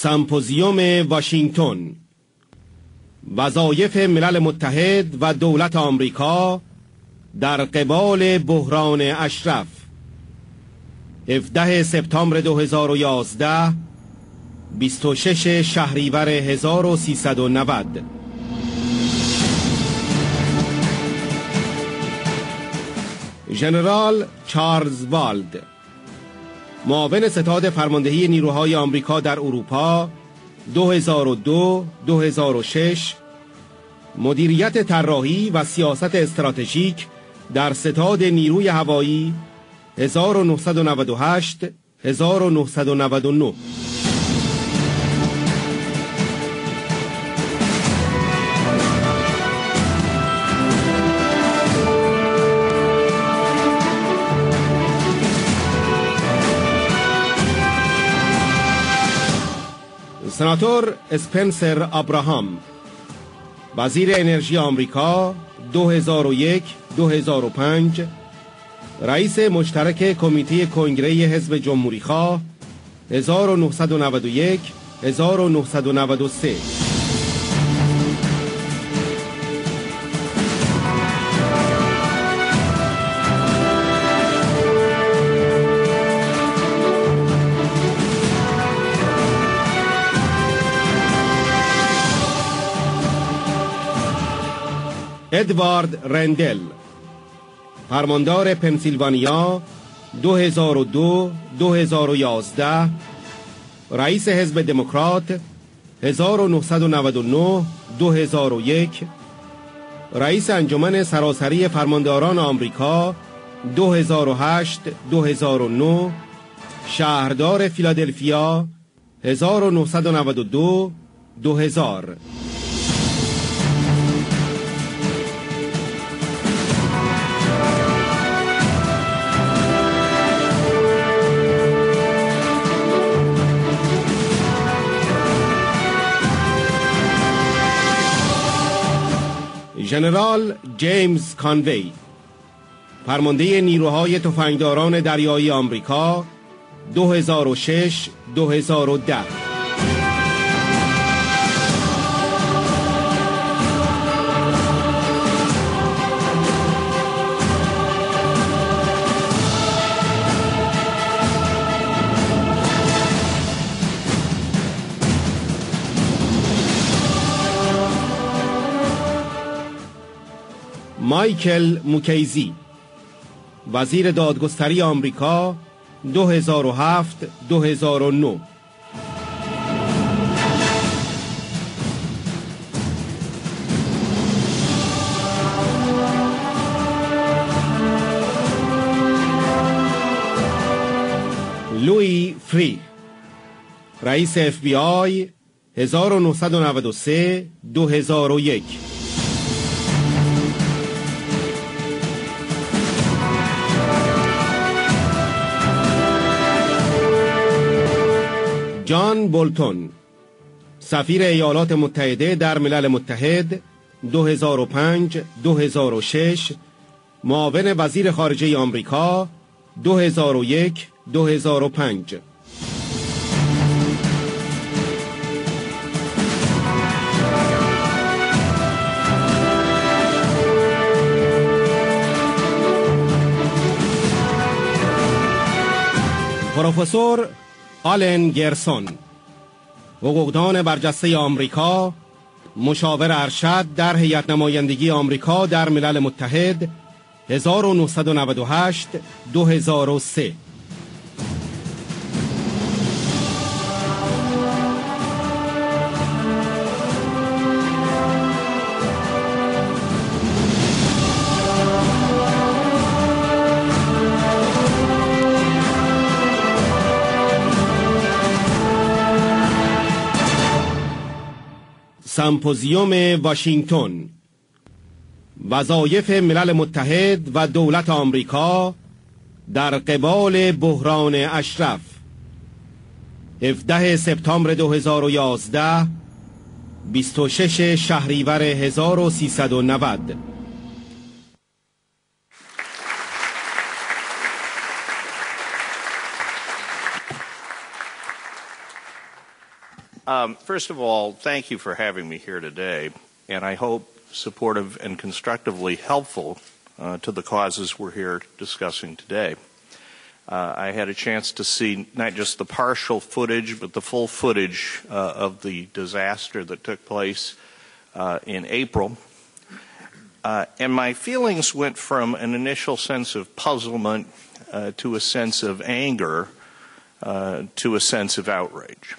سمپوزیوم واشنگتن، وظایف ملل متحد و دولت آمریکا در قبال بحران اشرف، 17 سپتامبر 2011، 26 شهریور 1390. ژنرال چارلز والد، معاون ستاد فرماندهی نیروهای آمریکا در اروپا 2002-2006، مدیریت طراحی و سیاست استراتژیک در ستاد نیروی هوایی 1998-1999. سناتور اسپنسر ابراهام، وزیر انرژی آمریکا 2001-2005، رئیس مشترک کمیته کنگره حزب جمهوری‌خواه 1991-1993. ادوارد رندل، فرماندار پنسیلوانیا 2002-2011، رئیس حزب دموکرات 1999-2001، رئیس انجمن سراسری فرمانداران آمریکا 2008-2009، شهردار فیلادلفیا 1992-2000. ژنرال جیمز کانوی، فرمانده نیروهای تفنگداران دریایی آمریکا 2006-2010. مایکل موکیزی، وزیر دادگستری آمریکا 2007-2009. لوئی فری، رئیس FBI 1993-2001. جان بولتون، سفیر ایالات متحده در ملل متحد 2005-2006، معاون وزیر خارجه آمریکا 2001-2005. پروفسور آلن گرسون، حقوقدان برجسته آمریکا، مشاور ارشد در هیئت نمایندگی آمریکا در ملل متحد 1998-2003. سمپوزیوم واشنگتن، وظایف ملل متحد و دولت آمریکا در قبال بحران اشرف، 17 سپتامبر 2011، 26 شهریور 1390. First of all, thank you for having me here today, and I hope supportive and constructively helpful to the causes we're here discussing today. I had a chance to see not just the partial footage, but the full footage of the disaster that took place in April. And my feelings went from an initial sense of puzzlement to a sense of anger to a sense of outrage.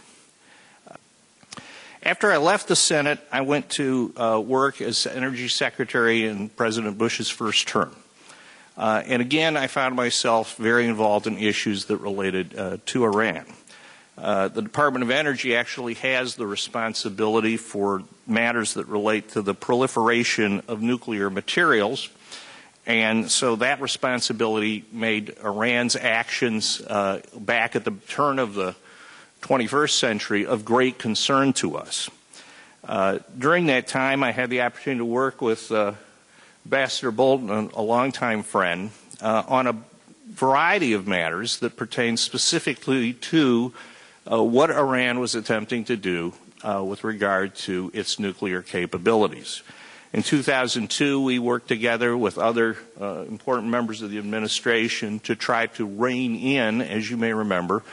After I left the Senate, I went to work as Energy Secretary in President Bush's first term. And again, I found myself very involved in issues that related to Iran. The Department of Energy actually has the responsibility for matters that relate to the proliferation of nuclear materials. And so that responsibility made Iran's actions back at the turn of the 21st century of great concern to us. During that time, I had the opportunity to work with Ambassador Bolton, a longtime friend, on a variety of matters that pertain specifically to what Iran was attempting to do with regard to its nuclear capabilities. In 2002, we worked together with other important members of the administration to try to rein in, as you may remember,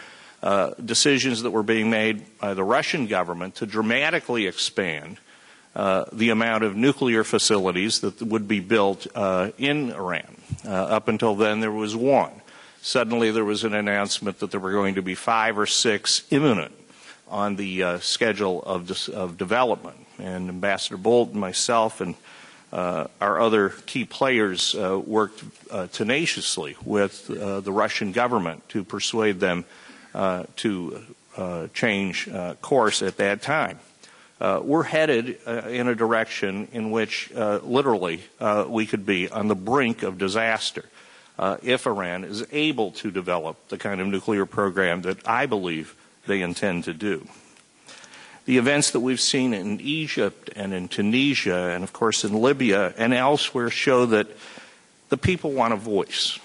decisions that were being made by the Russian government to dramatically expand the amount of nuclear facilities that would be built in Iran. Up until then, there was one. Suddenly, there was an announcement that there were going to be 5 or 6 imminent on the schedule of development. And Ambassador Bolton, myself, and our other key players worked tenaciously with the Russian government to persuade them to change course at that time. We're headed in a direction in which literally we could be on the brink of disaster if Iran is able to develop the kind of nuclear program that I believe they intend to do. The events that we've seen in Egypt and in Tunisia and, of course, in Libya and elsewhere show that the people want a voice.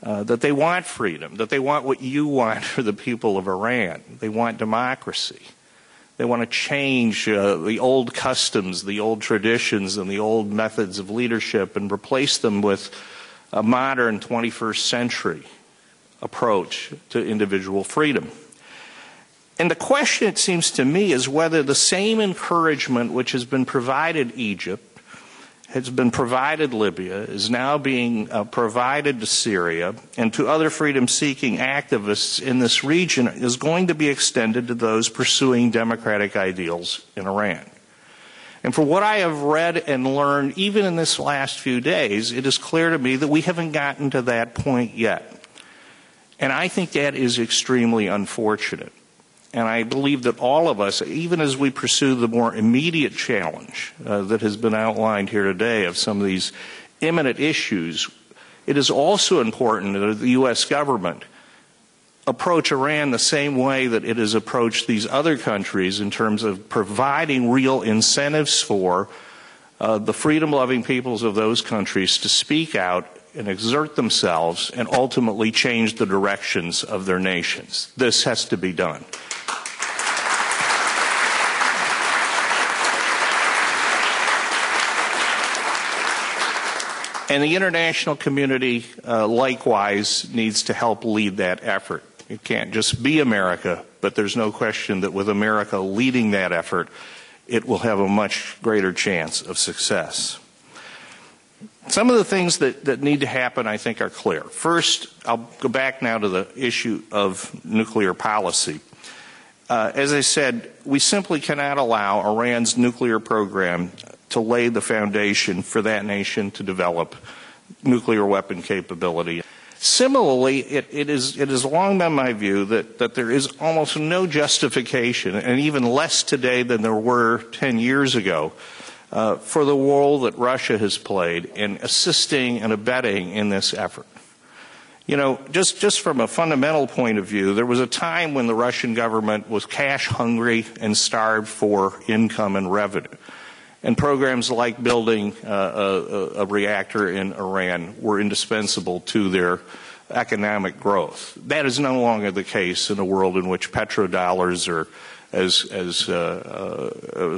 That they want freedom, that they want what you want for the people of Iran. They want democracy. They want to change the old customs, the old traditions, and the old methods of leadership and replace them with a modern 21st century approach to individual freedom. And the question, it seems to me, is whether the same encouragement which has been provided Egypt, has been provided Libya, is now being provided to Syria and to other freedom-seeking activists in this region is going to be extended to those pursuing democratic ideals in Iran. And for what I have read and learned, even in this last few days, it is clear to me that we haven't gotten to that point yet. And I think that is extremely unfortunate. And I believe that all of us, even as we pursue the more immediate challenge that has been outlined here today of some of these imminent issues, it is also important that the U.S. government approach Iran the same way that it has approached these other countries in terms of providing real incentives for the freedom-loving peoples of those countries to speak out and exert themselves and ultimately change the directions of their nations. This has to be done. And the international community, likewise, needs to help lead that effort. It can't just be America, but there's no question that with America leading that effort, it will have a much greater chance of success. Some of the things that need to happen, I think, are clear. First, I'll go back now to the issue of nuclear policy. As I said, we simply cannot allow Iran's nuclear program to lay the foundation for that nation to develop nuclear weapon capability. Similarly, it has long been my view that there is almost no justification, and even less today than there were 10 years ago, for the role that Russia has played in assisting and abetting in this effort. You know, just from a fundamental point of view, there was a time when the Russian government was cash hungry and starved for income and revenue. And programs like building a reactor in Iran were indispensable to their economic growth. That is no longer the case in a world in which petrodollars are as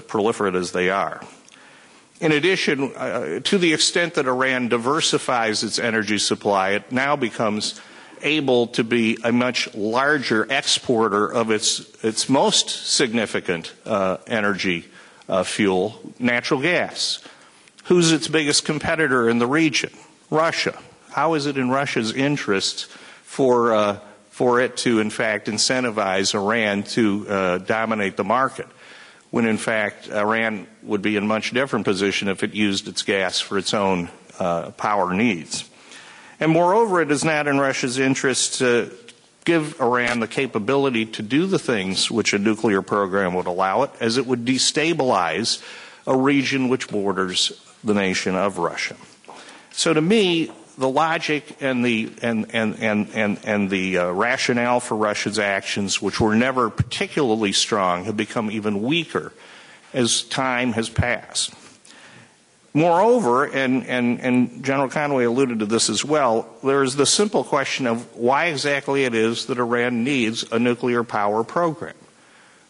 proliferate as they are. In addition, to the extent that Iran diversifies its energy supply, it now becomes able to be a much larger exporter of its most significant energy fuel, natural gas. Who's its biggest competitor in the region? Russia. How is it in Russia's interest for it to, in fact, incentivize Iran to dominate the market, when, in fact, Iran would be in a much different position if it used its gas for its own power needs? And moreover, it is not in Russia's interest to give Iran the capability to do the things which a nuclear program would allow it, as it would destabilize a region which borders the nation of Russia. So to me, the logic and the rationale for Russia's actions, which were never particularly strong, have become even weaker as time has passed. Moreover, and General Conway alluded to this as well, there is the simple question of why exactly it is that Iran needs a nuclear power program.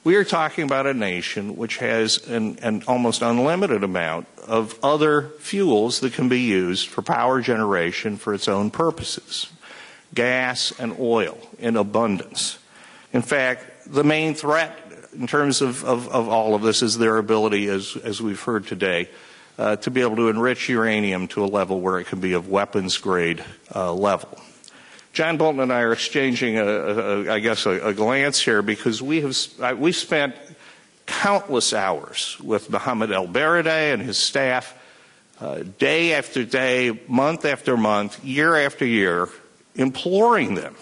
We are talking about a nation which has an almost unlimited amount of other fuels that can be used for power generation for its own purposes. Gas and oil in abundance. In fact, the main threat in terms of all of this is their ability, as we've heard today, to be able to enrich uranium to a level where it can be of weapons-grade level. John Bolton and I are exchanging, a glance here, because we've spent countless hours with Mohammed El-Baradei and his staff, day after day, month after month, year after year, imploring them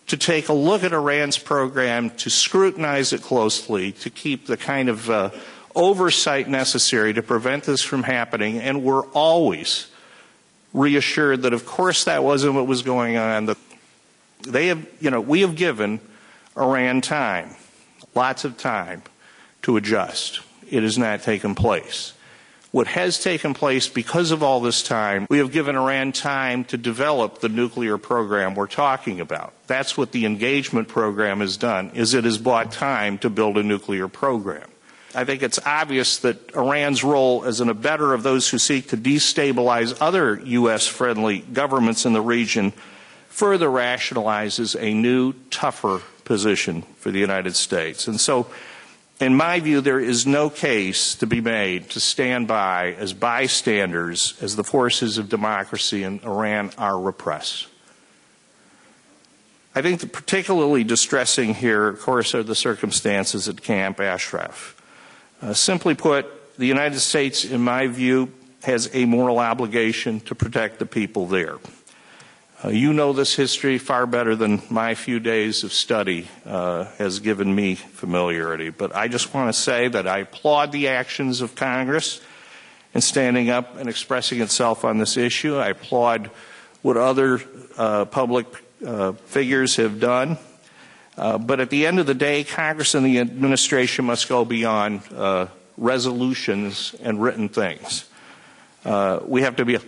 to take a look at Iran's program, to scrutinize it closely, to keep the kind of oversight necessary to prevent this from happening, and we're always reassured that, of course, that wasn't what was going on. That we have given Iran time, lots of time, to adjust. It has not taken place. What has taken place because of all this time, we have given Iran time to develop the nuclear program we're talking about. That's what the engagement program has done, is it has bought time to build a nuclear program. I think it's obvious that Iran's role as an abettor of those who seek to destabilize other U.S.-friendly governments in the region further rationalizes a new, tougher position for the United States. And so, in my view, there is no case to be made to stand by as bystanders as the forces of democracy in Iran are repressed. I think that particularly distressing here, of course, are the circumstances at Camp Ashraf. Simply put, the United States, in my view, has a moral obligation to protect the people there. You know this history far better than my few days of study has given me familiarity. But I just want to say that I applaud the actions of Congress in standing up and expressing itself on this issue. I applaud what other public figures have done. But at the end of the day, Congress and the administration must go beyond resolutions and written things. We have to be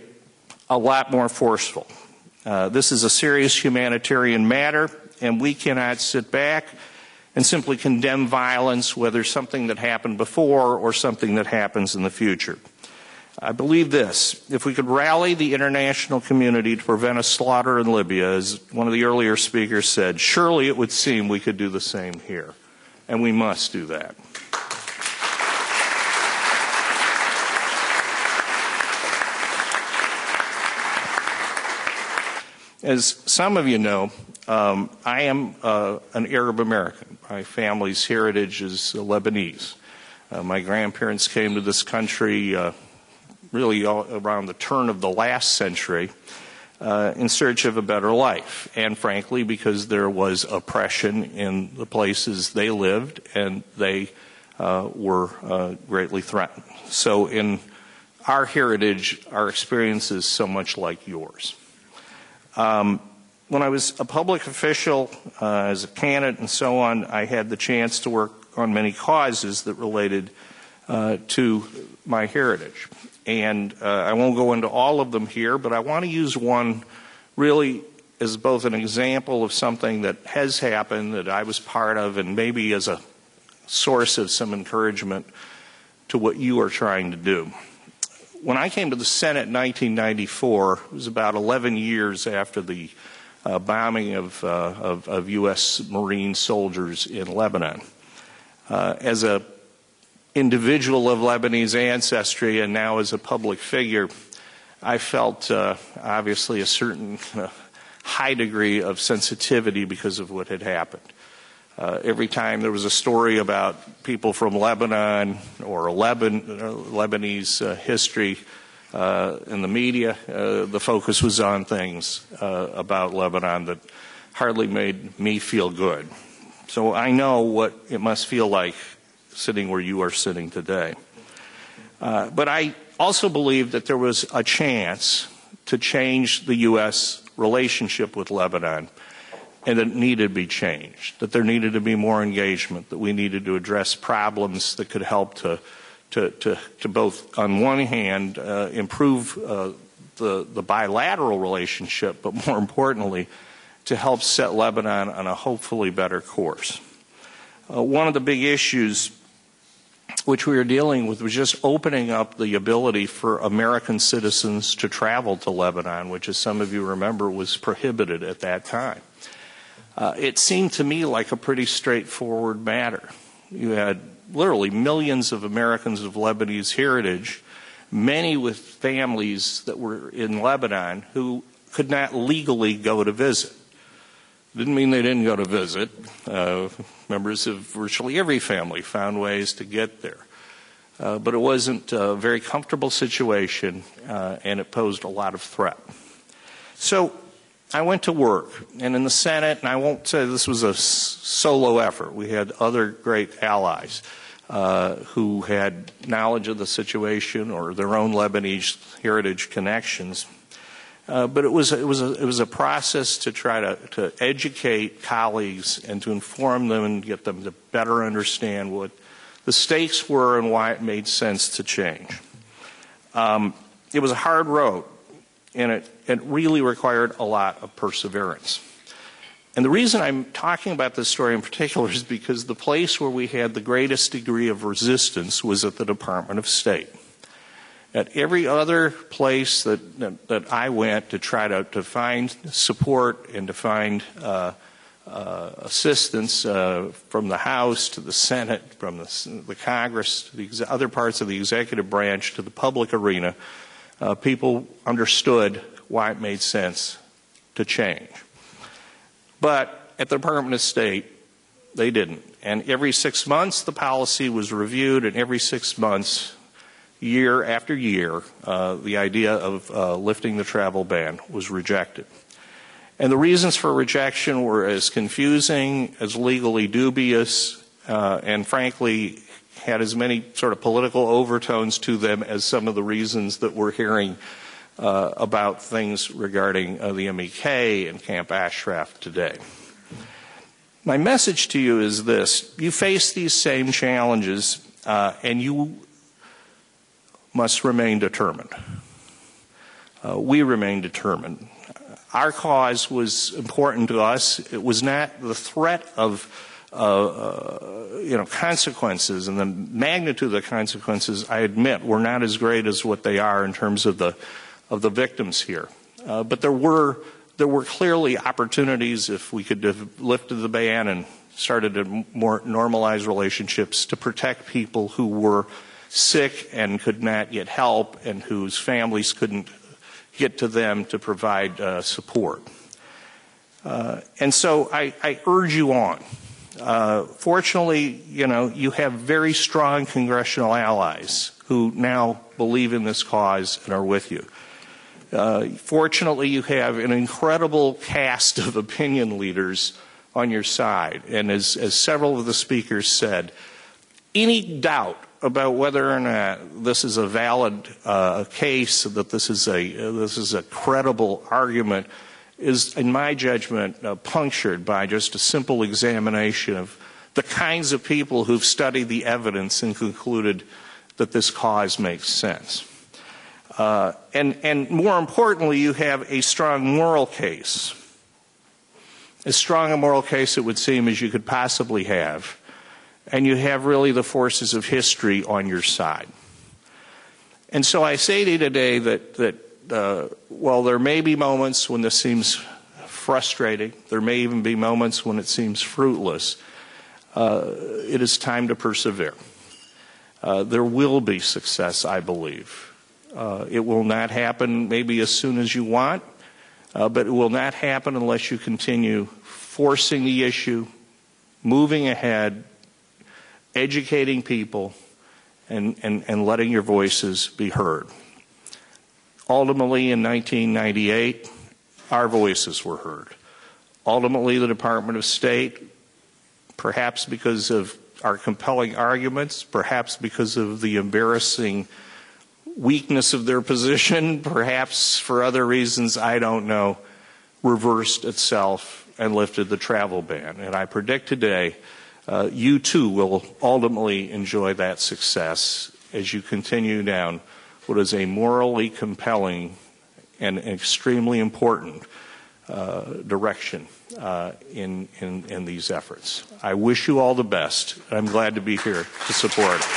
a lot more forceful. This is a serious humanitarian matter, and we cannot sit back and simply condemn violence, whether something that happened before or something that happens in the future. I believe this: if we could rally the international community to prevent a slaughter in Libya, as one of the earlier speakers said, surely it would seem we could do the same here. And we must do that. As some of you know, I am an Arab American. My family's heritage is Lebanese. My grandparents came to this country really around the turn of the last century in search of a better life, and frankly because there was oppression in the places they lived and they were greatly threatened. So in our heritage, our experience is so much like yours. When I was a public official, as a candidate and so on, I had the chance to work on many causes that related to my heritage. And I won't go into all of them here, but I want to use one really as both an example of something that has happened that I was part of, and maybe as a source of some encouragement to what you are trying to do. When I came to the Senate in 1994, it was about 11 years after the bombing of U.S. Marine soldiers in Lebanon. As an individual of Lebanese ancestry and now as a public figure, I felt obviously a certain high degree of sensitivity because of what had happened. Every time there was a story about people from Lebanon or Lebanese history in the media, the focus was on things about Lebanon that hardly made me feel good. So I know what it must feel like sitting where you are sitting today. But I also believe that there was a chance to change the U.S. relationship with Lebanon, and that it needed to be changed, that there needed to be more engagement, that we needed to address problems that could help to both, on one hand, improve the bilateral relationship, but more importantly, to help set Lebanon on a hopefully better course. One of the big issues which we were dealing with was just opening up the ability for American citizens to travel to Lebanon, which, as some of you remember, was prohibited at that time. It seemed to me like a pretty straightforward matter. You had literally millions of Americans of Lebanese heritage, many with families that were in Lebanon who could not legally go to visit. Didn't mean they didn't go to visit. Members of virtually every family found ways to get there. But it wasn't a very comfortable situation, and it posed a lot of threat. So I went to work, and in the Senate, and I won't say this was a solo effort. We had other great allies who had knowledge of the situation or their own Lebanese heritage connections. But it was a process to try to educate colleagues and to inform them and get them to better understand what the stakes were and why it made sense to change. It was a hard road, and it really required a lot of perseverance. And the reason I'm talking about this story in particular is because the place where we had the greatest degree of resistance was at the Department of State. At every other place that I went to try to find support and to find assistance from the House to the Senate, from the Congress to the other parts of the executive branch to the public arena, people understood why it made sense to change. But at the Department of State, they didn't. And every 6 months, the policy was reviewed, and every 6 months, year after year, the idea of lifting the travel ban was rejected. And the reasons for rejection were as confusing, as legally dubious, and frankly had as many sort of political overtones to them as some of the reasons that we're hearing about things regarding the MEK and Camp Ashraf today. My message to you is this: you face these same challenges, and you must remain determined. We remain determined. Our cause was important to us. It was not the threat of consequences, and the magnitude of the consequences, I admit, were not as great as what they are in terms of the victims here. But there were clearly opportunities, if we could have lifted the ban and started to more normalize relationships, to protect people who were sick and could not get help and whose families couldn't get to them to provide support. And so I urge you on. Fortunately, you have very strong congressional allies who now believe in this cause and are with you. Fortunately, you have an incredible cast of opinion leaders on your side. And as several of the speakers said, any doubt about whether or not this is a valid case, that this is a credible argument, is, in my judgment, punctured by just a simple examination of the kinds of people who've studied the evidence and concluded that this cause makes sense. And more importantly, you have a strong moral case. As strong a moral case, it would seem, as you could possibly have. and you have really the forces of history on your side. And so I say to you today that while there may be moments when this seems frustrating, there may even be moments when it seems fruitless, it is time to persevere. There will be success, I believe. It will not happen maybe as soon as you want, but it will not happen unless you continue forcing the issue, moving ahead, educating people, and letting your voices be heard. Ultimately, in 1998, our voices were heard. Ultimately, the Department of State, perhaps because of our compelling arguments, perhaps because of the embarrassing weakness of their position, perhaps for other reasons, I don't know, reversed itself and lifted the travel ban. And I predict today you too will ultimately enjoy that success as you continue down what is a morally compelling and extremely important direction in these efforts. I wish you all the best. I'm glad to be here to support it.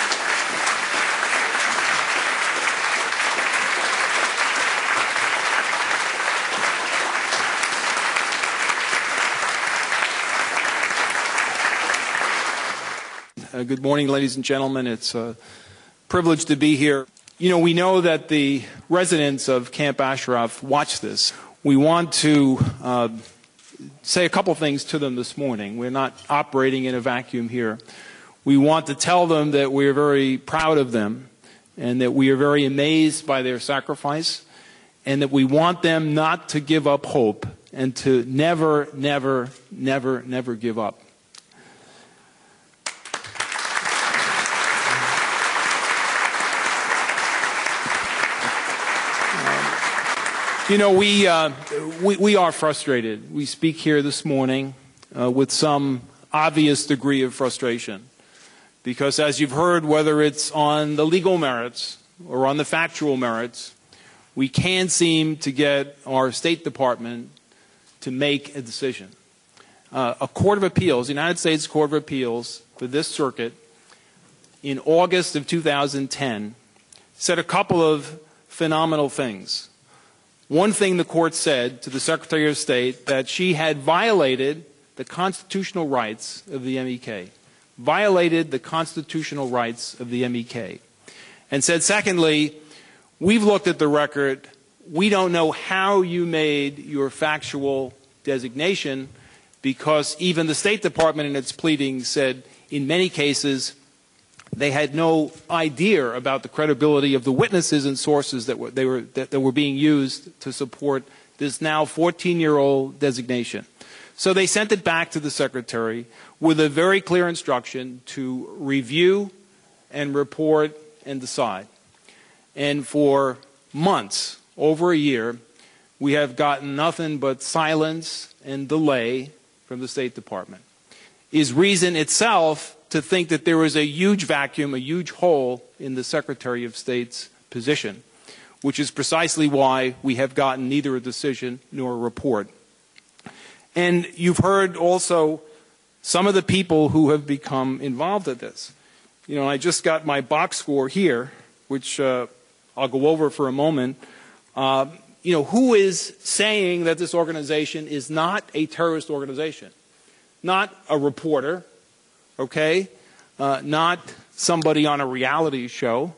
Good morning, ladies and gentlemen. It's a privilege to be here. You know, we know that the residents of Camp Ashraf watch this. We want to say a couple things to them this morning. We're not operating in a vacuum here. We want to tell them that we're very proud of them and that we are very amazed by their sacrifice and that we want them not to give up hope and to never, never, never, never give up. You know, we are frustrated. We speak here this morning with some obvious degree of frustration because, as you've heard, whether it's on the legal merits or on the factual merits, we can't seem to get our State Department to make a decision. A Court of Appeals, the United States Court of Appeals for this circuit, in August of 2010, said a couple of phenomenal things. One thing the court said to the Secretary of State that she had violated the constitutional rights of the MEK, violated the constitutional rights of the MEK, and said, secondly, we've looked at the record. We don't know how you made your factual designation because even the State Department in its pleadings said in many cases they had no idea about the credibility of the witnesses and sources that were being used to support this now 14-year-old designation. So they sent it back to the Secretary with a very clear instruction to review and report and decide. And for months, over a year, we have gotten nothing but silence and delay from the State Department. Is reason itself to think that there is a huge vacuum, a huge hole in the Secretary of State's position, which is precisely why we have gotten neither a decision nor a report. And you've heard also some of the people who have become involved in this. You know, I just got my box score here, which I'll go over for a moment. You know, who is saying that this organization is not a terrorist organization? Not a reporter, okay? Not somebody on a reality show,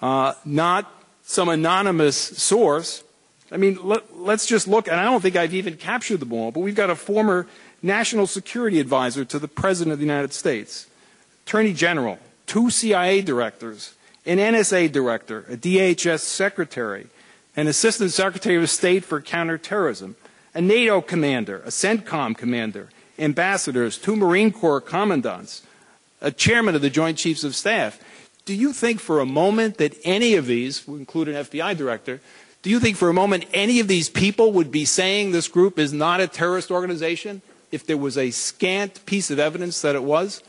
not some anonymous source. I mean, let's just look, and I don't think I've even captured them all, but we've got a former national security advisor to the President of the United States, Attorney General, 2 CIA directors, an NSA director, a DHS secretary, an Assistant Secretary of State for Counterterrorism, a NATO commander, a CENTCOM commander, ambassadors, 2 Marine Corps commandants, a chairman of the Joint Chiefs of Staff. Do you think for a moment that any of these, we include an FBI director, do you think for a moment any of these people would be saying this group is not a terrorist organization if there was a scant piece of evidence that it was?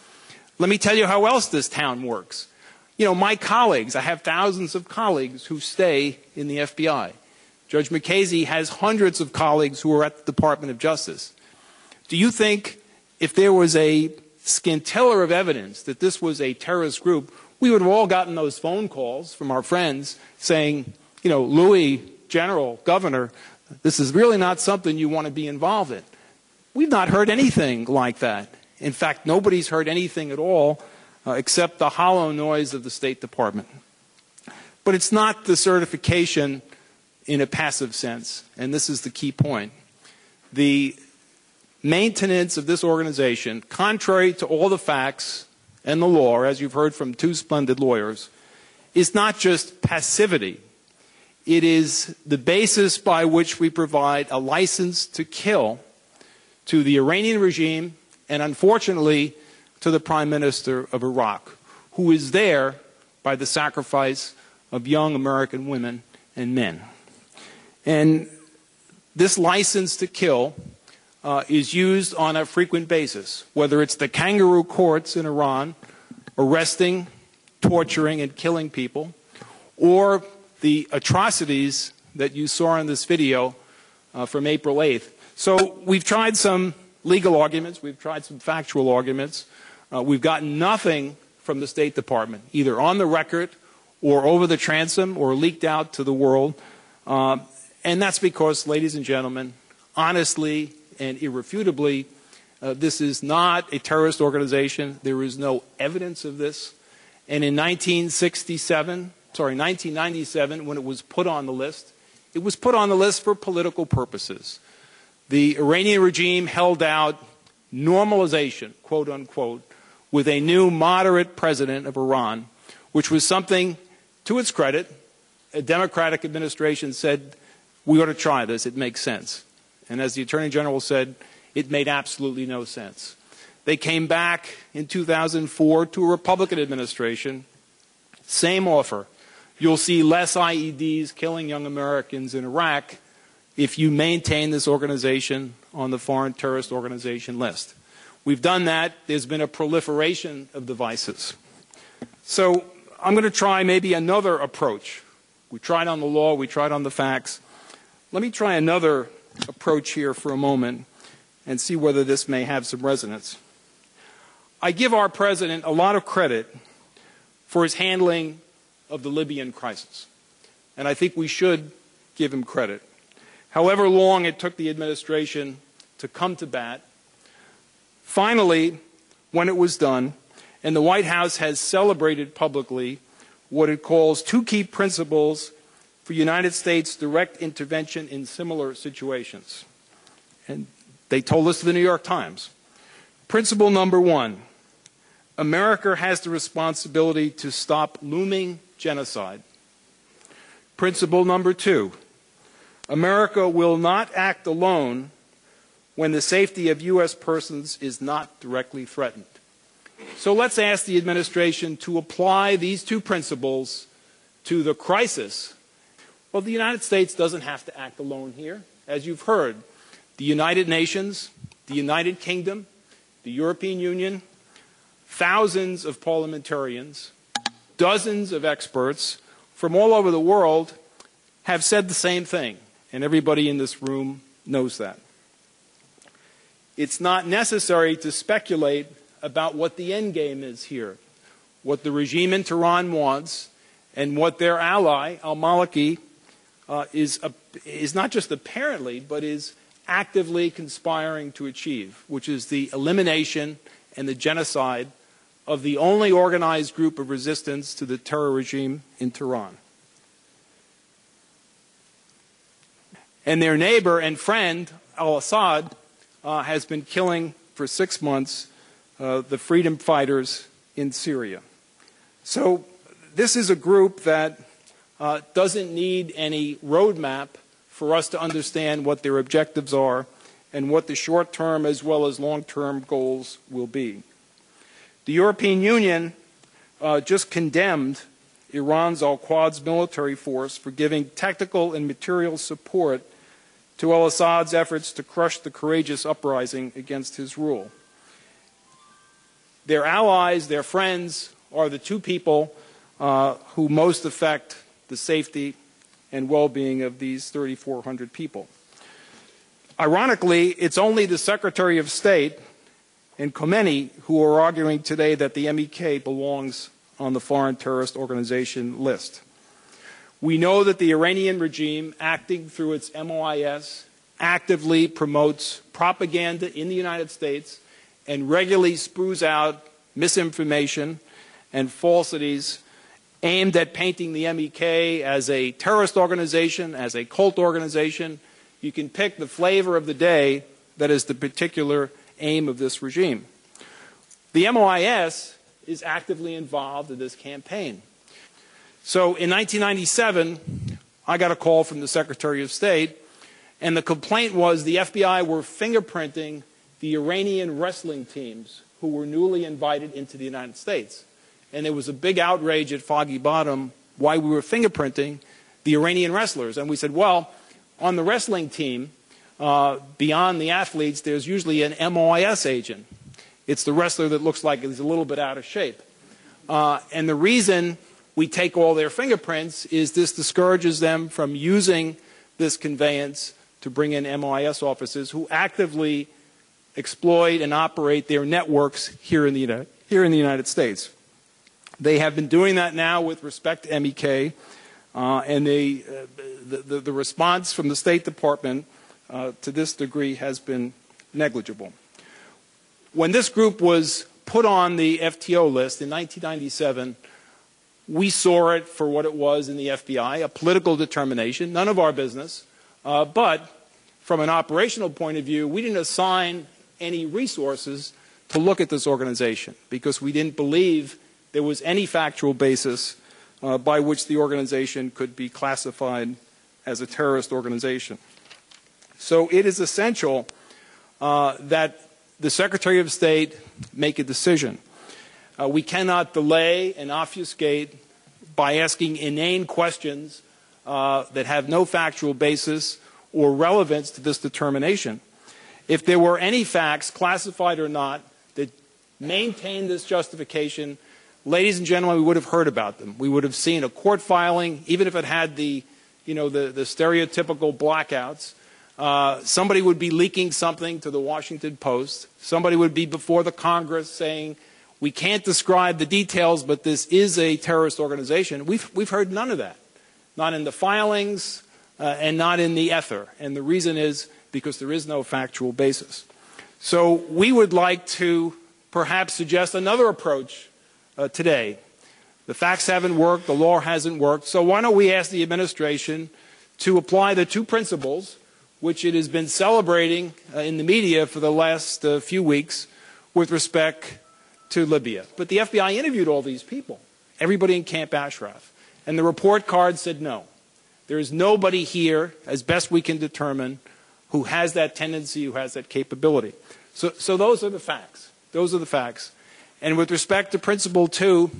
Let me tell you how else this town works. You know, my colleagues, I have thousands of colleagues who stay in the FBI. Judge McCasey has hundreds of colleagues who are at the Department of Justice. Do you think if there was a scintilla of evidence that this was a terrorist group, we would have all gotten those phone calls from our friends saying, you know, Louis, General, Governor, this is really not something you want to be involved in. We've not heard anything like that. In fact, nobody's heard anything at all except the hollow noise of the State Department. But it's not the certification in a passive sense, and this is the key point. The maintenance of this organization, contrary to all the facts and the law, as you've heard from two splendid lawyers, is not just passivity. It is the basis by which we provide a license to kill to the Iranian regime and, unfortunately, to the Prime Minister of Iraq, who is there by the sacrifice of young American women and men. And this license to kill is used on a frequent basis, whether it's the kangaroo courts in Iran arresting, torturing, and killing people, or the atrocities that you saw in this video from April 8th. So we've tried some legal arguments. We've tried some factual arguments. We've gotten nothing from the State Department, either on the record or over the transom or leaked out to the world. And that's because, ladies and gentlemen, honestly and irrefutably, this is not a terrorist organization. There is no evidence of this. And in 1997, when it was put on the list, it was put on the list for political purposes. The Iranian regime held out normalization, quote unquote, with a new moderate president of Iran, which was something, to its credit, a Democratic administration said, we ought to try this, it makes sense. And as the Attorney General said, it made absolutely no sense. They came back in 2004 to a Republican administration, same offer. You'll see less IEDs killing young Americans in Iraq if you maintain this organization on the foreign terrorist organization list. We've done that. There's been a proliferation of devices. So I'm going to try maybe another approach. We tried on the law. We tried on the facts. Let me try another approach here for a moment and see whether this may have some resonance. I give our president a lot of credit for his handling of the Libyan crisis, and I think we should give him credit. However long it took the administration to come to bat, finally, when it was done, and the White House has celebrated publicly what it calls two key principles for United States direct intervention in similar situations. And they told us to the New York Times. Principle number one, America has the responsibility to stop looming genocide. Principle number two, America will not act alone when the safety of U.S. persons is not directly threatened. So let's ask the administration to apply these two principles to the crisis. Well, the United States doesn't have to act alone here. As you've heard, the United Nations, the United Kingdom, the European Union, thousands of parliamentarians, dozens of experts from all over the world have said the same thing, and everybody in this room knows that. It's not necessary to speculate about what the end game is here, what the regime in Tehran wants, and what their ally, al-Maliki, is not just apparently, but is actively conspiring to achieve, which is the elimination and the genocide of the only organized group of resistance to the terror regime in Tehran. And their neighbor and friend, al-Assad, has been killing for 6 months the freedom fighters in Syria. So this is a group that doesn't need any roadmap for us to understand what their objectives are and what the short-term as well as long-term goals will be. The European Union just condemned Iran's Al-Quds military force for giving technical and material support to al-Assad's efforts to crush the courageous uprising against his rule. Their allies, their friends, are the two people who most affect the safety and well-being of these 3,400 people. Ironically, it's only the Secretary of State and Khomeini, who are arguing today that the MEK belongs on the foreign terrorist organization list. We know that the Iranian regime, acting through its MOIS, actively promotes propaganda in the United States and regularly spews out misinformation and falsities aimed at painting the MEK as a terrorist organization, as a cult organization. You can pick the flavor of the day that is the particular aim of this regime. The MOIS is actively involved in this campaign. So in 1997, I got a call from the Secretary of State, and the complaint was the FBI were fingerprinting the Iranian wrestling teams who were newly invited into the United States. And there was a big outrage at Foggy Bottom why we were fingerprinting the Iranian wrestlers. And we said, well, on the wrestling team, beyond the athletes, there's usually an MOIS agent. It's the wrestler that looks like he's a little bit out of shape. And the reason we take all their fingerprints is this discourages them from using this conveyance to bring in MOIS officers who actively exploit and operate their networks here in the United States. They have been doing that now with respect to MEK, and the response from the State Department to this degree has been negligible. When this group was put on the FTO list in 1997, we saw it for what it was in the FBI, a political determination, none of our business. But from an operational point of view, we didn't assign any resources to look at this organization because we didn't believe there was any factual basis by which the organization could be classified as a terrorist organization. So it is essential that the Secretary of State make a decision. We cannot delay and obfuscate by asking inane questions that have no factual basis or relevance to this determination. If there were any facts, classified or not, that maintain this justification, ladies and gentlemen, we would have heard about them. We would have seen a court filing, even if it had the stereotypical blackouts. Somebody would be leaking something to the Washington Post. Somebody would be before the Congress saying, we can't describe the details, but this is a terrorist organization. We've heard none of that, not in the filings and not in the ether. And the reason is because there is no factual basis. So we would like to perhaps suggest another approach today. The facts haven't worked, the law hasn't worked, so why don't we ask the administration to apply the two principles which it has been celebrating in the media for the last few weeks with respect to Libya. But the FBI interviewed all these people, everybody in Camp Ashraf, and the report card said no. There is nobody here, as best we can determine, who has that tendency, who has that capability. So those are the facts. Those are the facts. And with respect to Principle 2,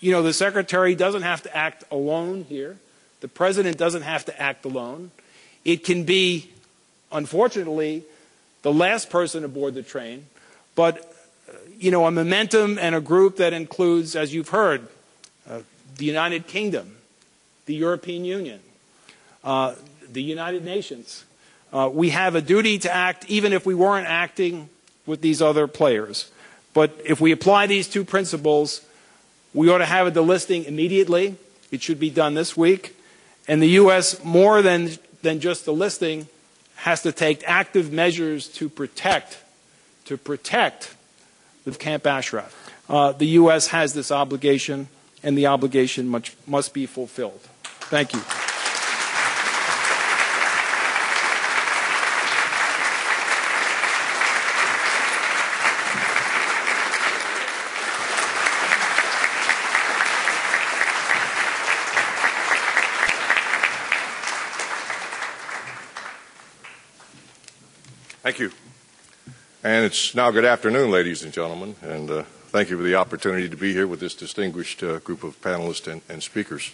the Secretary doesn't have to act alone here. The President doesn't have to act alone. It can be, unfortunately, the last person aboard the train, but a momentum and a group that includes, as you've heard, the United Kingdom, the European Union, the United Nations. We have a duty to act even if we weren't acting with these other players. But if we apply these two principles, we ought to have the listing immediately. It should be done this week. And the U.S., more than just the listing, has to take active measures to protect the Camp Ashraf. The U.S. has this obligation, and the obligation must be fulfilled. Thank you. Thank you. And it's now good afternoon, ladies and gentlemen, and thank you for the opportunity to be here with this distinguished group of panelists and speakers.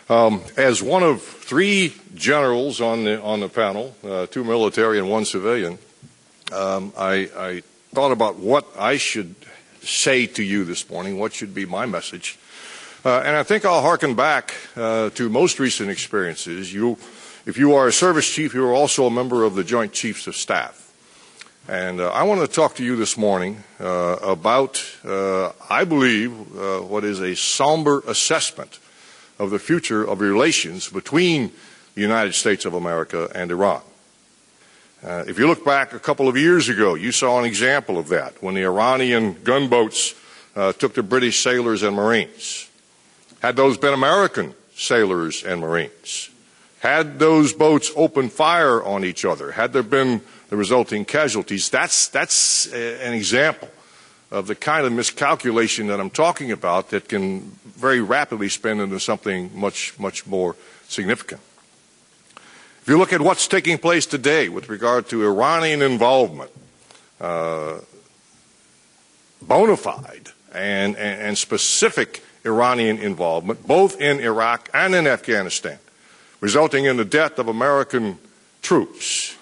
As one of three generals on the panel, two military and one civilian, I thought about what I should say to you this morning, what should be my message. And I think I'll hearken back to most recent experiences. If you are a service chief, you are also a member of the Joint Chiefs of Staff. And I want to talk to you this morning about, I believe, what is a somber assessment of the future of relations between the United States of America and Iran. If you look back a couple of years ago, you saw an example of that when the Iranian gunboats took the British sailors and Marines. Had those been American sailors and Marines, had those boats opened fire on each other, had there been the resulting casualties, that's an example of the kind of miscalculation that I'm talking about that can very rapidly spin into something much, much more significant. If you look at what's taking place today with regard to Iranian involvement, bona fide and specific Iranian involvement, both in Iraq and in Afghanistan, resulting in the death of American troops.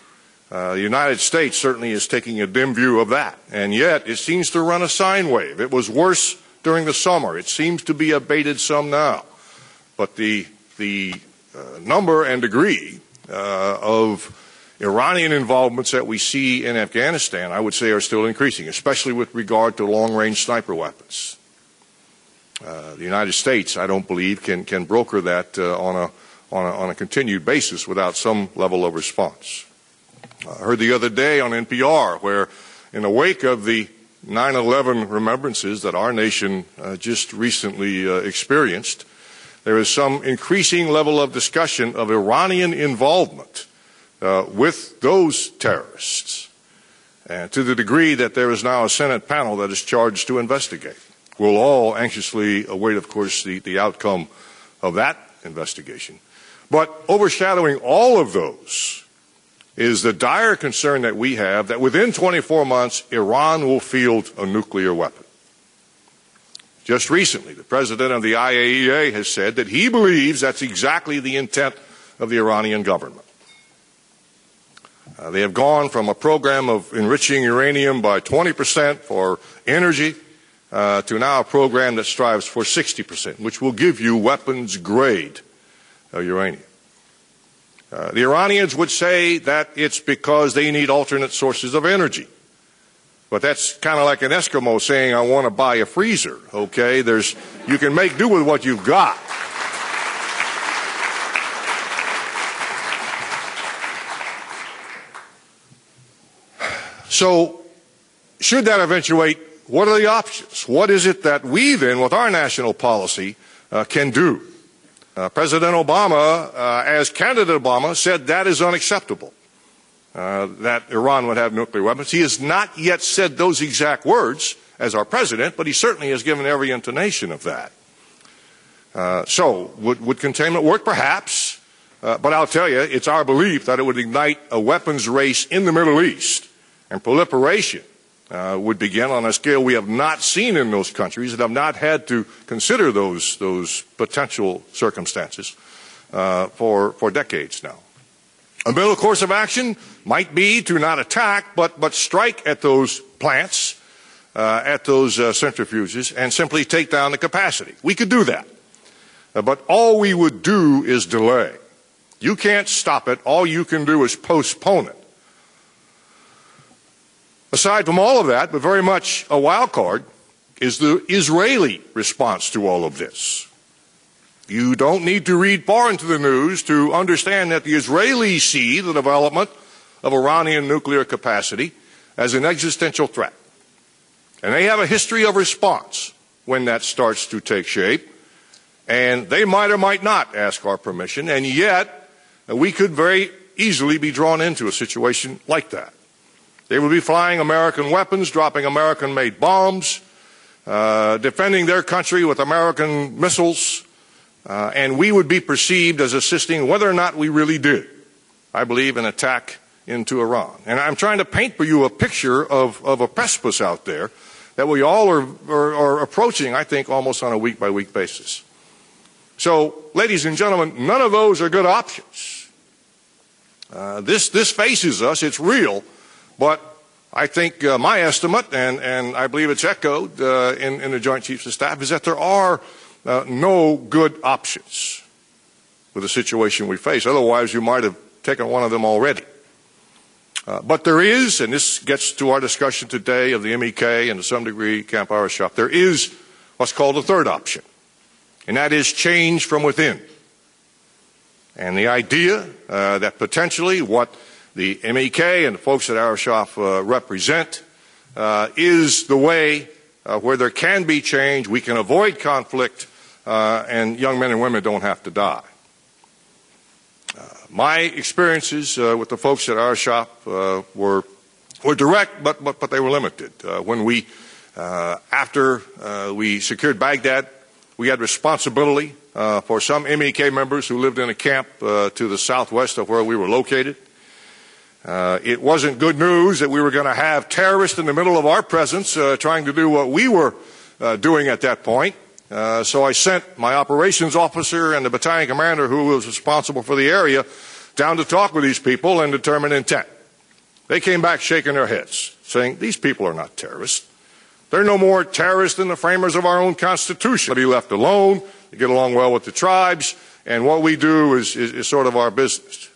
The United States certainly is taking a dim view of that, and yet it seems to run a sine wave. It was worse during the summer. It seems to be abated some now. But the number and degree of Iranian involvements that we see in Afghanistan, I would say, are still increasing, especially with regard to long-range sniper weapons. The United States, I don't believe, can broker that on a continued basis without some level of response. I heard the other day on NPR where, in the wake of the 9/11 remembrances that our nation just recently experienced, there is some increasing level of discussion of Iranian involvement with those terrorists, and to the degree that there is now a Senate panel that is charged to investigate. We'll all anxiously await, of course, the outcome of that investigation. But overshadowing all of those is the dire concern that we have that within 24 months, Iran will field a nuclear weapon. Just recently, the president of the IAEA has said that he believes that's exactly the intent of the Iranian government. They have gone from a program of enriching uranium by 20% for energy to now a program that strives for 60%, which will give you weapons-grade uranium. The Iranians would say that it's because they need alternate sources of energy. But that's kind of like an Eskimo saying, I want to buy a freezer, okay? You can make do with what you've got. So, should that eventuate, what are the options? What is it that we then, with our national policy, can do? President Obama, as candidate Obama, said that is unacceptable, that Iran would have nuclear weapons. He has not yet said those exact words as our president, but he certainly has given every intonation of that. So, would containment work? Perhaps. But I'll tell you, it's our belief that it would ignite a weapons race in the Middle East, and proliferation would begin on a scale we have not seen in those countries and have not had to consider those potential circumstances for decades now. A middle course of action might be to not attack, but strike at those plants, at those centrifuges, and simply take down the capacity. We could do that. But all we would do is delay. You can't stop it. All you can do is postpone it. Aside from all of that, but very much a wild card, is the Israeli response to all of this. You don't need to read far into the news to understand that the Israelis see the development of Iranian nuclear capacity as an existential threat. And they have a history of response when that starts to take shape. And they might or might not ask our permission, and yet we could very easily be drawn into a situation like that. They would be flying American weapons, dropping American-made bombs, defending their country with American missiles, and we would be perceived as assisting, whether or not we really did, I believe, an attack into Iran. And I'm trying to paint for you a picture of a precipice out there that we all are approaching, I think, almost on a week-by-week basis. So, ladies and gentlemen, none of those are good options. This faces us, it's real. But I think my estimate, and I believe it's echoed in the Joint Chiefs of Staff, is that there are no good options with the situation we face. Otherwise, you might have taken one of them already. But there is, and this gets to our discussion today of the MEK and to some degree Camp Ashraf, there is what's called a third option, and that is change from within. And the idea that potentially what the MEK and the folks at Ashraf represent is the way where there can be change, we can avoid conflict, and young men and women don't have to die. My experiences with the folks at Ashraf were direct, but they were limited. When we, after we secured Baghdad, we had responsibility for some MEK members who lived in a camp to the southwest of where we were located. It wasn't good news that we were going to have terrorists in the middle of our presence trying to do what we were doing at that point. So I sent my operations officer and the battalion commander who was responsible for the area down to talk with these people and determine intent. They came back shaking their heads, saying, these people are not terrorists. They're no more terrorists than the framers of our own Constitution. Be left alone, they get along well with the tribes, and what we do is sort of our business.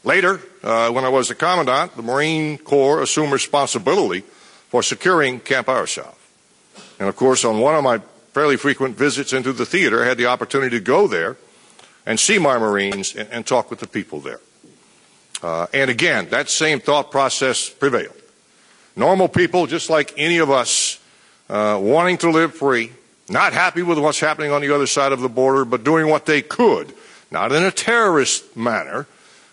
Later, when I was the commandant, the Marine Corps assumed responsibility for securing Camp Ashraf. And of course, on one of my fairly frequent visits into the theater, I had the opportunity to go there and see my Marines and talk with the people there. And again, that same thought process prevailed. Normal people, just like any of us, wanting to live free, not happy with what's happening on the other side of the border, but doing what they could, not in a terrorist manner,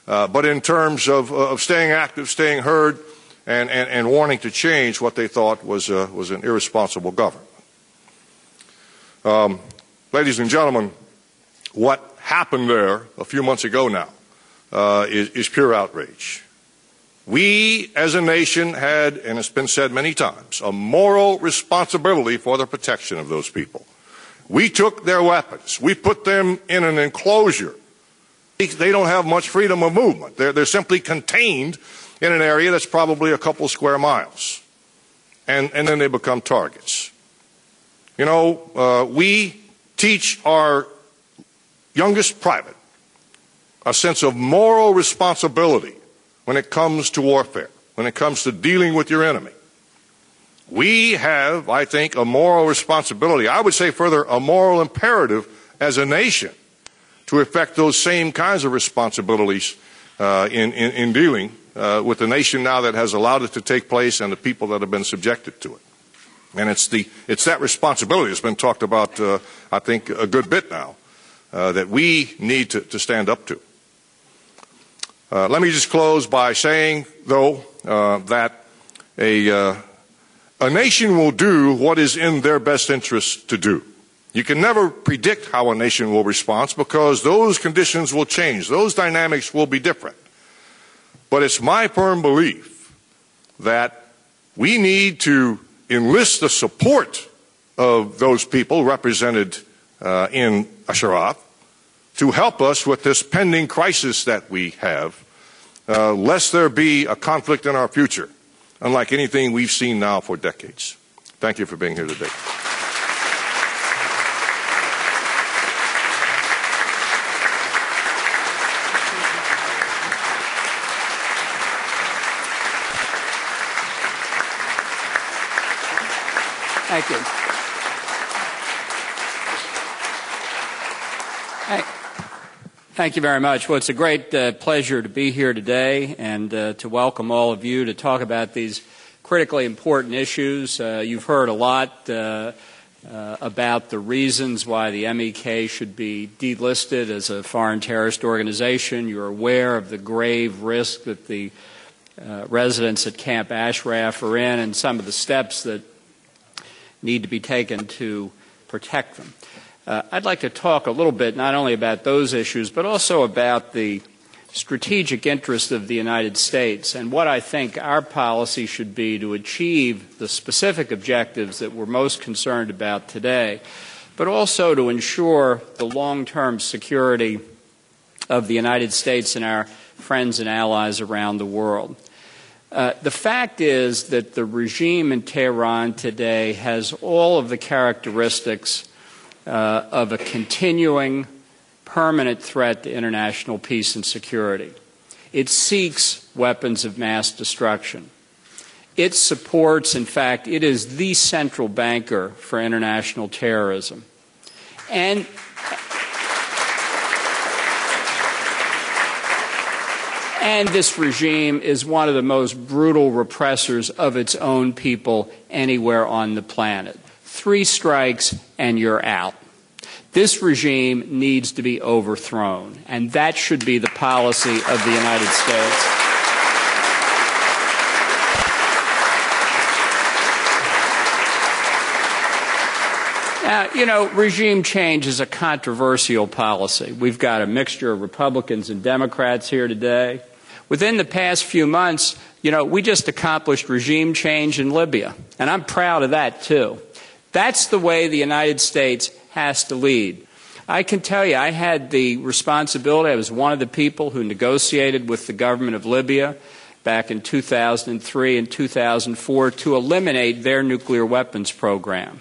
but in terms of staying active, staying heard, and wanting to change what they thought was an irresponsible government. Ladies and gentlemen, what happened there a few months ago now is pure outrage. We as a nation had, and it's been said many times, a moral responsibility for the protection of those people. We took their weapons. We put them in an enclosure. They don't have much freedom of movement. They're simply contained in an area that's probably a couple square miles. And then they become targets. You know, we teach our youngest private a sense of moral responsibility when it comes to warfare, when it comes to dealing with your enemy. We have, I think, a moral responsibility, I would say further, a moral imperative as a nation to effect those same kinds of responsibilities in dealing with the nation now that has allowed it to take place and the people that have been subjected to it. And it's that responsibility that's been talked about, I think, a good bit now, that we need to stand up to. Let me just close by saying, though, that a nation will do what is in their best interest to do. You can never predict how a nation will respond because those conditions will change. Those dynamics will be different. But it's my firm belief that we need to enlist the support of those people represented in Ashraf to help us with this pending crisis that we have, lest there be a conflict in our future, unlike anything we've seen now for decades. Thank you for being here today. Thank you. Thank you very much. Well, it's a great pleasure to be here today and to welcome all of you to talk about these critically important issues. You've heard a lot about the reasons why the MEK should be delisted as a foreign terrorist organization. You're aware of the grave risk that the residents at Camp Ashraf are in and some of the steps that need to be taken to protect them. I'd like to talk a little bit not only about those issues, but also about the strategic interest of the United States and what I think our policy should be to achieve the specific objectives that we're most concerned about today, but also to ensure the long-term security of the United States and our friends and allies around the world. The fact is that the regime in Tehran today has all of the characteristics of a continuing, permanent threat to international peace and security. It seeks weapons of mass destruction. It supports, in fact, it is the central banker for international terrorism. And this regime is one of the most brutal repressors of its own people anywhere on the planet. 3 strikes and you're out. This regime needs to be overthrown, and that should be the policy of the United States. Now, regime change is a controversial policy. We've got a mixture of Republicans and Democrats here today. Within the past few months, we just accomplished regime change in Libya, and I'm proud of that, too. That's the way the United States has to lead. I can tell you, I had the responsibility, I was one of the people who negotiated with the government of Libya back in 2003 and 2004 to eliminate their nuclear weapons program.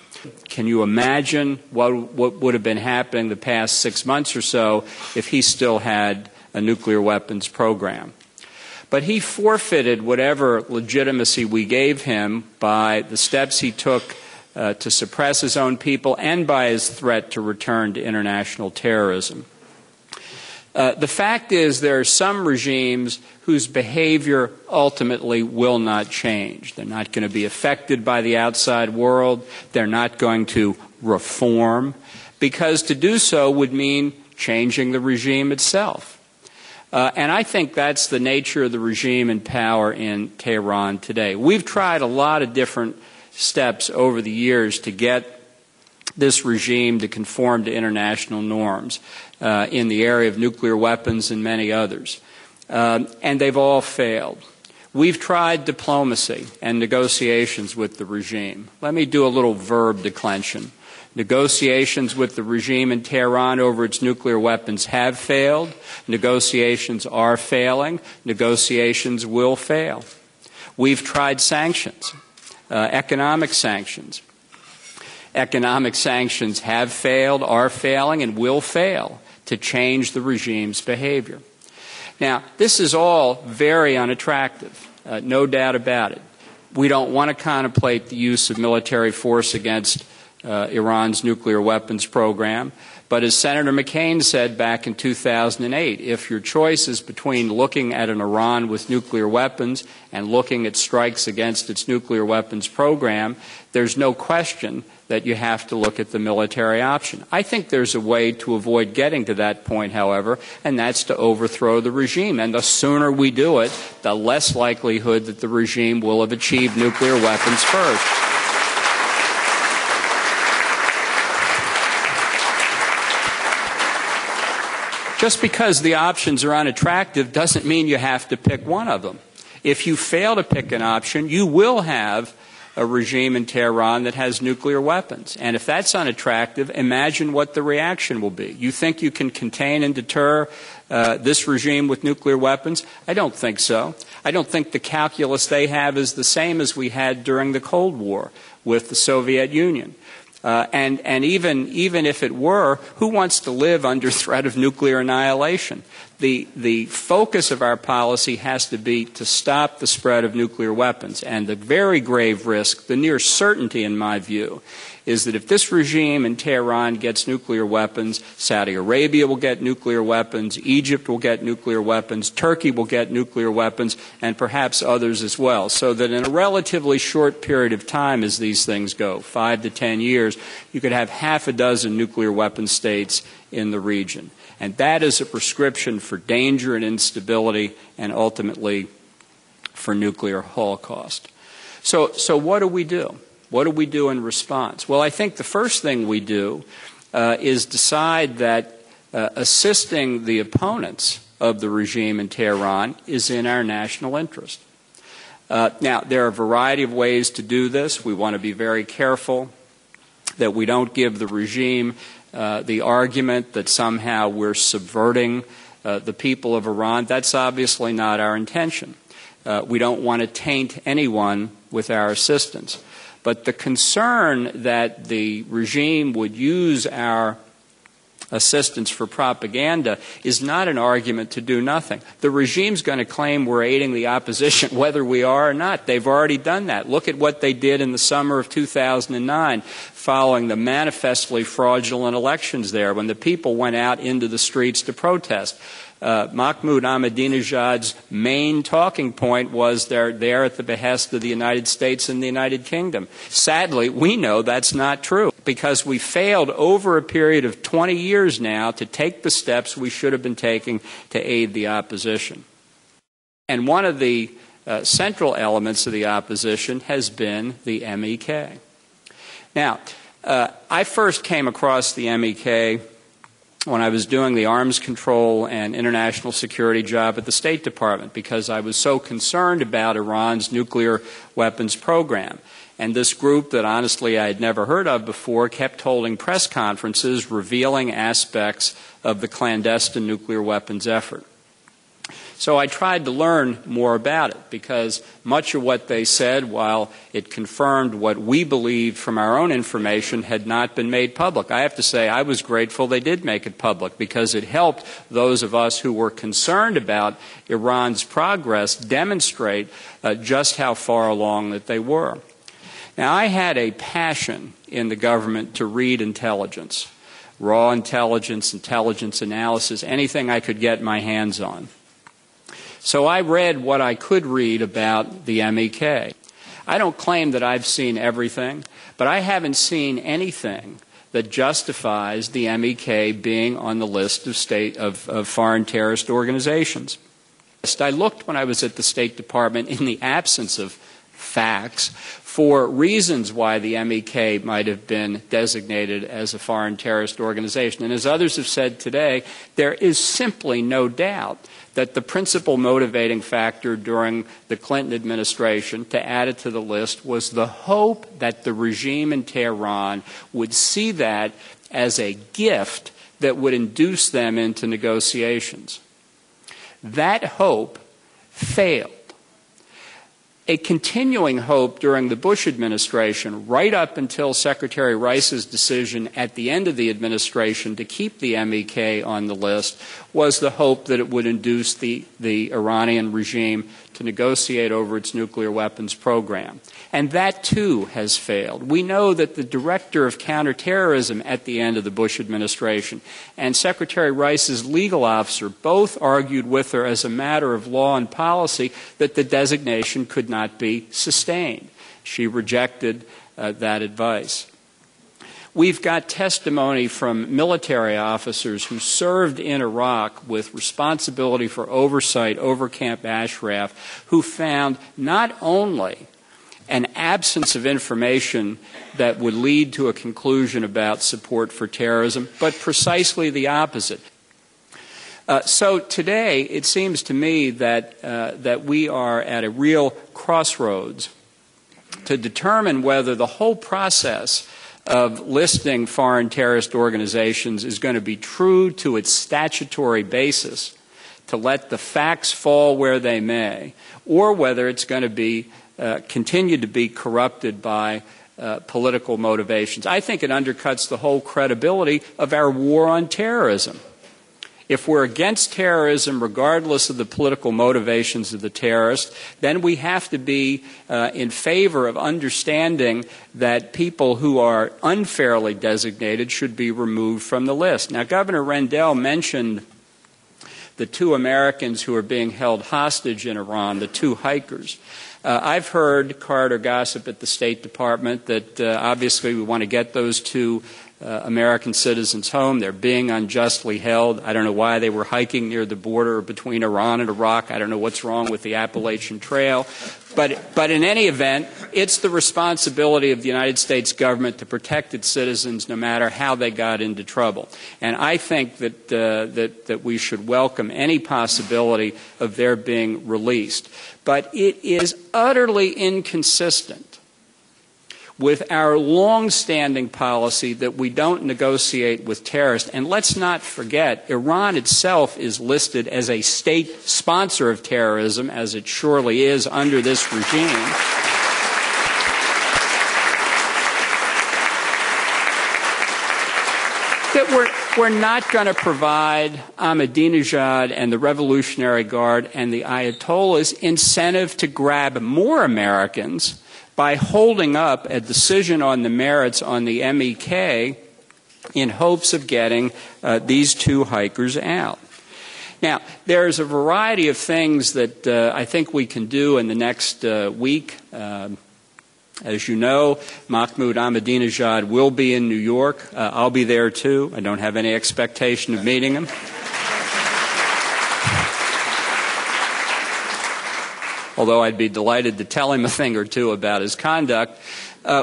Can you imagine what would have been happening the past 6 months or so if he still had a nuclear weapons program? But he forfeited whatever legitimacy we gave him by the steps he took to suppress his own people and by his threat to return to international terrorism. The fact is there are some regimes whose behavior ultimately will not change. They're not going to be affected by the outside world. They're not going to reform, because to do so would mean changing the regime itself. And I think that's the nature of the regime in power in Tehran today. We've tried a lot of different steps over the years to get this regime to conform to international norms in the area of nuclear weapons and many others. And they've all failed. We've tried diplomacy and negotiations with the regime. Let me do a little verb declension. Negotiations with the regime in Tehran over its nuclear weapons have failed. Negotiations are failing. Negotiations will fail. We've tried sanctions, economic sanctions. Economic sanctions have failed, are failing, and will fail to change the regime's behavior. Now, this is all very unattractive, no doubt about it. We don't want to contemplate the use of military force against Iran's nuclear weapons program. But as Senator McCain said back in 2008, if your choice is between looking at an Iran with nuclear weapons and looking at strikes against its nuclear weapons program, there's no question that you have to look at the military option. I think there's a way to avoid getting to that point, however, and that's to overthrow the regime. And the sooner we do it, the less likelihood that the regime will have achieved nuclear weapons first. Just because the options are unattractive doesn't mean you have to pick one of them. If you fail to pick an option, you will have a regime in Tehran that has nuclear weapons. And if that's unattractive, imagine what the reaction will be. You think you can contain and deter this regime with nuclear weapons? I don't think so. I don't think the calculus they have is the same as we had during the Cold War with the Soviet Union. And even if it were, who wants to live under threat of nuclear annihilation? The focus of our policy has to be to stop the spread of nuclear weapons. And the very grave risk, the near certainty in my view, is that if this regime in Tehran gets nuclear weapons, Saudi Arabia will get nuclear weapons, Egypt will get nuclear weapons, Turkey will get nuclear weapons, and perhaps others as well. So that in a relatively short period of time as these things go, 5 to 10 years, you could have half a dozen nuclear weapon states in the region. And that is a prescription for danger and instability and ultimately for nuclear holocaust. So what do we do? What do we do in response? Well, I think the first thing we do is decide that assisting the opponents of the regime in Tehran is in our national interest. Now, there are a variety of ways to do this. We want to be very careful that we don't give the regime the argument that somehow we're subverting the people of Iran. That's obviously not our intention. We don't want to taint anyone with our assistance. But the concern that the regime would use our assistance for propaganda is not an argument to do nothing. The regime's going to claim we're aiding the opposition whether we are or not. They've already done that. Look at what they did in the summer of 2009 following the manifestly fraudulent elections there when the people went out into the streets to protest. Mahmoud Ahmadinejad's main talking point was they're there at the behest of the United States and the United Kingdom. Sadly, we know that's not true because we failed over a period of 20 years now to take the steps we should have been taking to aid the opposition. And one of the central elements of the opposition has been the MEK. Now, I first came across the MEK when I was doing the arms control and international security job at the State Department because I was so concerned about Iran's nuclear weapons program. And this group that honestly I had never heard of before kept holding press conferences revealing aspects of the clandestine nuclear weapons effort. So I tried to learn more about it because much of what they said, while it confirmed what we believed from our own information, had not been made public. I have to say I was grateful they did make it public because it helped those of us who were concerned about Iran's progress demonstrate just how far along that they were. Now, I had a passion in the government to read intelligence, raw intelligence, intelligence analysis, anything I could get my hands on. So I read what I could read about the MEK. I don't claim that I've seen everything, but I haven't seen anything that justifies the MEK being on the list of foreign terrorist organizations. I looked when I was at the State Department in the absence of facts for reasons why the MEK might have been designated as a foreign terrorist organization. And as others have said today, there is simply no doubt that the principal motivating factor during the Clinton administration to add it to the list was the hope that the regime in Tehran would see that as a gift that would induce them into negotiations. That hope failed. A continuing hope during the Bush administration, right up until Secretary Rice's decision at the end of the administration to keep the MEK on the list, was the hope that it would induce the Iranian regime to negotiate over its nuclear weapons program. And that, too, has failed. We know that the director of counterterrorism at the end of the Bush administration and Secretary Rice's legal officer both argued with her as a matter of law and policy that the designation could not be sustained. She rejected that advice. We've got testimony from military officers who served in Iraq with responsibility for oversight over Camp Ashraf who found not only an absence of information that would lead to a conclusion about support for terrorism, but precisely the opposite. So today, it seems to me that we are at a real crossroads to determine whether the whole process of listing foreign terrorist organizations is going to be true to its statutory basis, to let the facts fall where they may, or whether it's going to be continue to be corrupted by political motivations. I think it undercuts the whole credibility of our war on terrorism. If we're against terrorism, regardless of the political motivations of the terrorists, then we have to be in favor of understanding that people who are unfairly designated should be removed from the list. Now, Governor Rendell mentioned the 2 Americans who are being held hostage in Iran, the 2 hikers. I've heard Carter gossip at the State Department that obviously we want to get those 2 American citizens home. They're being unjustly held. I don't know why they were hiking near the border between Iran and Iraq. I don't know what's wrong with the Appalachian Trail. But in any event, it's the responsibility of the United States government to protect its citizens no matter how they got into trouble. And I think that we should welcome any possibility of their being released. But it is utterly inconsistent with our long-standing policy that we don't negotiate with terrorists. And let's not forget, Iran itself is listed as a state sponsor of terrorism, as it surely is under this regime. that we're not going to provide Ahmadinejad and the Revolutionary Guard and the Ayatollahs incentive to grab more Americans by holding up a decision on the merits on the MEK in hopes of getting these two hikers out. Now, there's a variety of things that I think we can do in the next week. As you know, Mahmoud Ahmadinejad will be in New York. I'll be there too. I don't have any expectation of meeting him. Although I'd be delighted to tell him a thing or two about his conduct.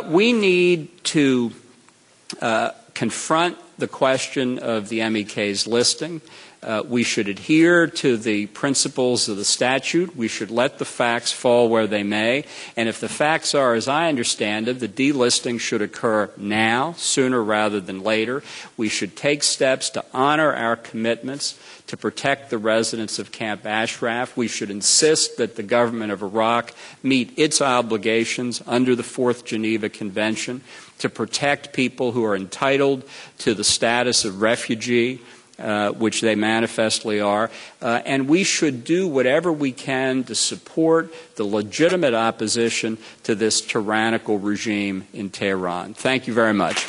We need to confront the question of the MEK's listing. We should adhere to the principles of the statute. We should let the facts fall where they may. And if the facts are, as I understand it, the delisting should occur now, sooner rather than later. We should take steps to honor our commitments to protect the residents of Camp Ashraf. We should insist that the government of Iraq meet its obligations under the Fourth Geneva Convention to protect people who are entitled to the status of refugee, which they manifestly are, and we should do whatever we can to support the legitimate opposition to this tyrannical regime in Tehran. Thank you very much.